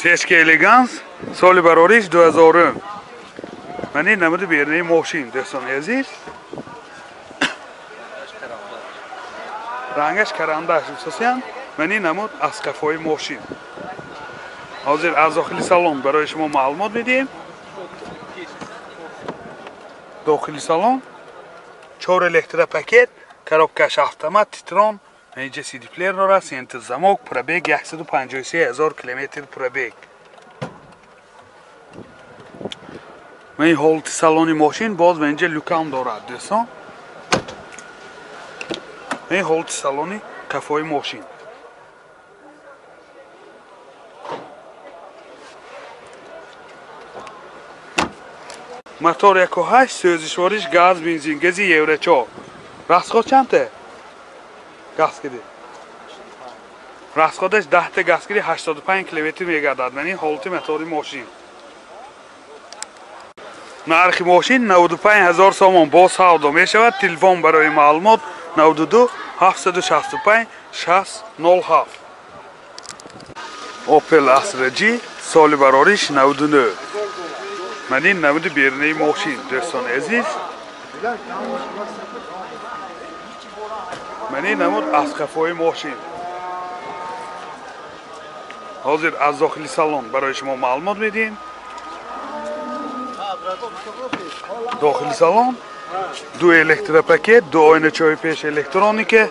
Sechka Elegans, soли барориш 2000. Мани намуди берни мошин, дӯстони азиз. Рангаш карандаш асосиан, мани намуд аз қафои мошин. Ҳозир аз дохили салон барои шумо маълумот медиҳем. Дохили салон 4 электропакет, коробкаш автомат, титрон, инҷа CD-плеер дорад, сентр замок, пробег 153000 км пробег. این حالت سالن ماشین باز و اینجا لوکام دارد دوستان. این حالت سالن کفای ماشین. موتور 1.8 سوزشوارش گاز بنزین گازی یورو 4. راسخود چنده؟ گازگیری. راسخودش 10 تا گازگیری 85 کیلومتر میگردد. یعنی حالت موتور ماشین. нархи мошин 95000 сомон бо савдо мешавад. Телефон барои маълумот 92 765 607. Opel Astra G, соли барориш 99. Мани намуди берни мошин, дӯстони азиз. Мани намуд аз қафои мошин. ҳозир аз дохили салон барои шумо маълумот медиҳем. داخل سالن 2 الکتروپاکت، 2 آینه چای پیش الکترونیکه،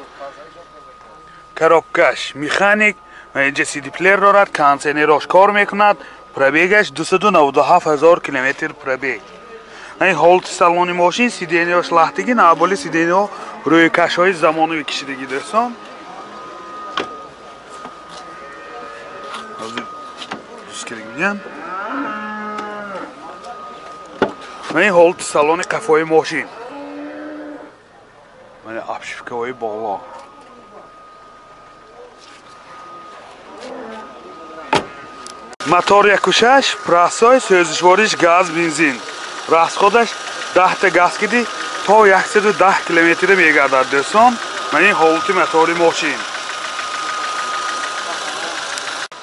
کارابکش میخانیک و اینجا CD-پلیر دارد، کانسنراش کار میکند. پروبیگش 297000 کیلومتر پروبیگ. این حالت سالن ماشین سیدینیاش لختگی نابالی سیدینیا روی کشهای زمانوی کشیدگی دوستان. این حالت سالن قفای ماشین. من آبشفکه های بالا. موتور 1.6 پراسای سوزشوارش گاز بنزین. راست خودش 10 تا گازگیری تا 110 کیلومتر میگردد دوستان. من این حالت موتور ماشین.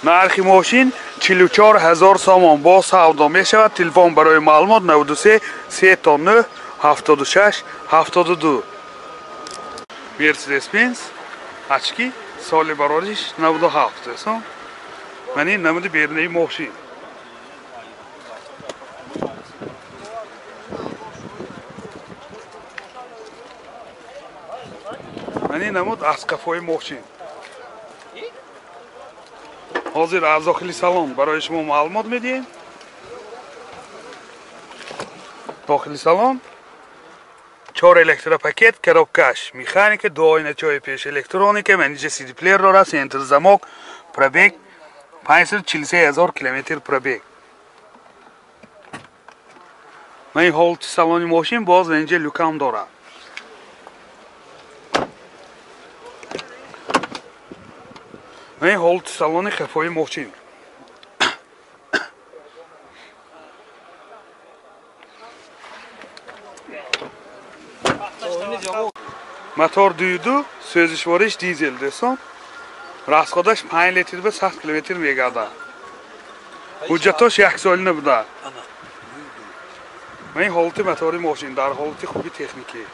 нархи мошин 44000 сомон бо савдо мешавад. Телефон барои маълумот 93 39 76 72. Mercedes-Benz очки соли барориш 97 достон. мани намуди берни мошин. мани намуд аз қафои мошин. ҳозир аз дохили салон барои шумо маълумот медиҳем. дохили салон 4 электропакет, коробкаш механика, 2 oyna чои пеш электроника, инҷа CD-плеер дорад, сентр замок, пробег 543000 километр пробег. این حالت салони мошин боз инҷа лукам дорад. این حالت سالن قفای ماشین. موتور 2.2 سوزشوارش دیزل دوستان. راسخودش 5 لیتر به 100 کیلومتر میگردد. حجتاش 1 سال نبوده. این حالت موتور ماشین در حالت خوبی تکنیکی.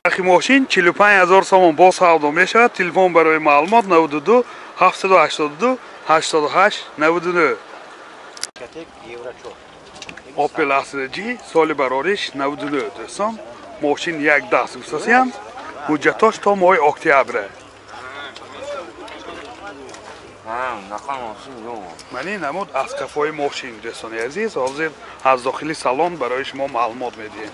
нархи мошин 45000 сомон бо савдо мешавад. Телефон барои маълумот 92 782 88 99. Opel Astra G, соли барориш 99 дӯстон. мошин як даст асосиан. ҳуҷҷатош то моҳи октябре. мани намуд аз қафои мошин дӯстони азиз. ҳозир аз дохили салон барои шумо маълумот медиҳем.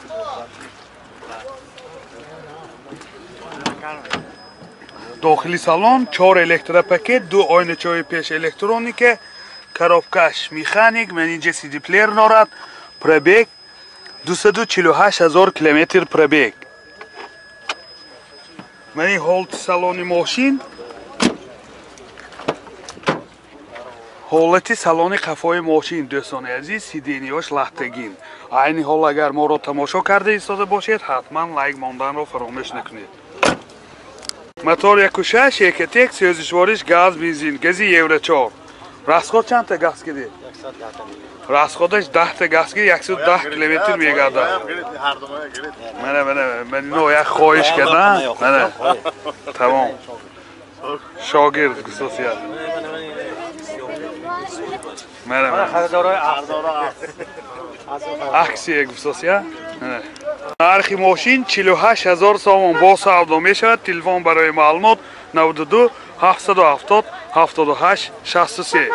داخلی سالن 4 الکتروپاکت، 2 آینه چای پیش الکترونیکه، коробкаш механик، من اینجا CD-плеер دارد. پروبیگ 248000 کیلومتر پروبیگ. من این حالت سالن ماشین حالت سالن قفای ماشین دوستان عزیز سیدینیاش لختگین. عین حال اگر ما را تماشا کرده ایستاده باشید حتما لایک ماندن را فراموش نکنید. موتور 1.6 1.1 سوزشوارش گاز بنزین گازی یورو 4. расход чанд газ гирӣ? 110 та. расходаш 10 та газ гирӣ 110 километр мегардад. Мен ино як хоҳиш кардам. Мана. Тамом. Шогирд хусусият. Мана. Харидарои аксия хусусият. нархи мошин 48000 сомон бо савдо мешавад. Телефон барои маълумот 92 770 78 63.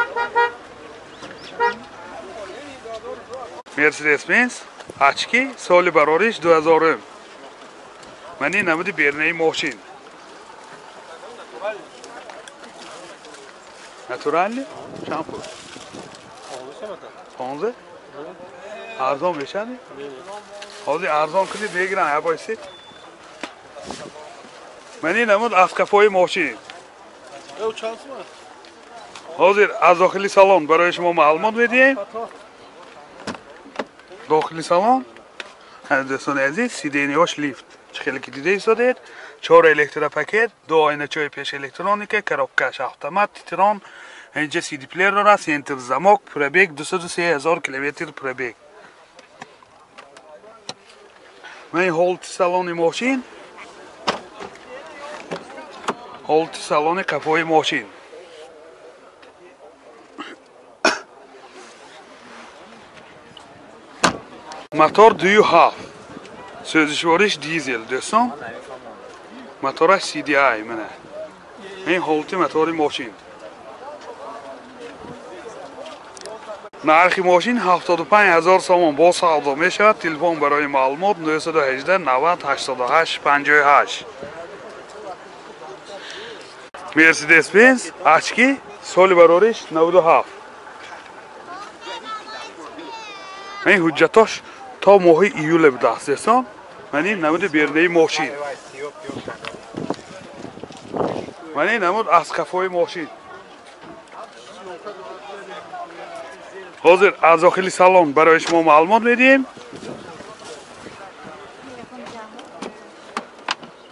Mercedes-Benz очки соли барориш 2000. Мани намуди бернаи мошин. Натуралли? Чанд пул? 15? арзон мешади? ҳозир арзон кунид мегирам я бойси. Мани намуд аскафои мошин. ҳозир аз дохили салон барои шумо маълумот медиҳем. داخلی سالن دوستان عزیز سیدینیاش لیفت خیلی که دیده ایستادید 4 الکتروپاکت 2 آینه چای پیش الکترونیک کراپکش اتومات تیتران اینجا سی دی پلیر داره سنتر زماک پربیگ 23000 کیلومتر پربیگ من هولت سالن ماشین هولت سالن کفای ماشین мотор 2.7 сӯзишвориш дизел дӯстон мотораш CDI мана ин ҳолати мотори мошин нархи мошин 75000 сомон бо савдо мешавад телефон барои маълумот 918 90 88 58 Mercedes-Benz очки соли барориш 97 ин ҳуҷҷатош تا ماه ایول به دست رسان من این نمود برنه ماشین من این نمود اسقفای ماشین حاضر از داخل سالن برای شما معلومات میدیم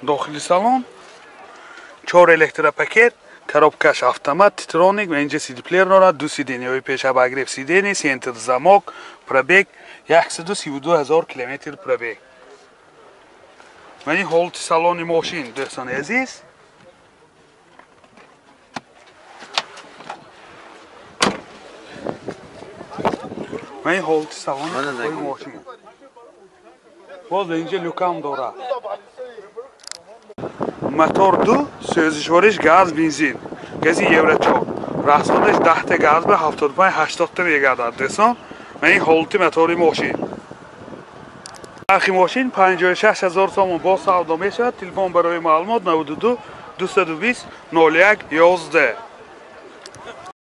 داخل سالن 4 الکتروپاکت коробкаш автомат титроник ва инҷа CD плеер дорад 2 сидениҳои пешабагриф сидени сентр замок пробег 132000 километр пробег мани ҳолати салони мошин дӯстони азиз мани ҳолати салони мошин боз инҷа люкам дорад мотор 2 сӯзишвориш газ бензин гази евро 4 расходаш 10 та газ ба 75-80 та мегардад дӯстон ва ин ҳолати мотори мошин нархи мошин 56000 сомон бо савдо мешавад телефон барои маълумот 92 220 01 11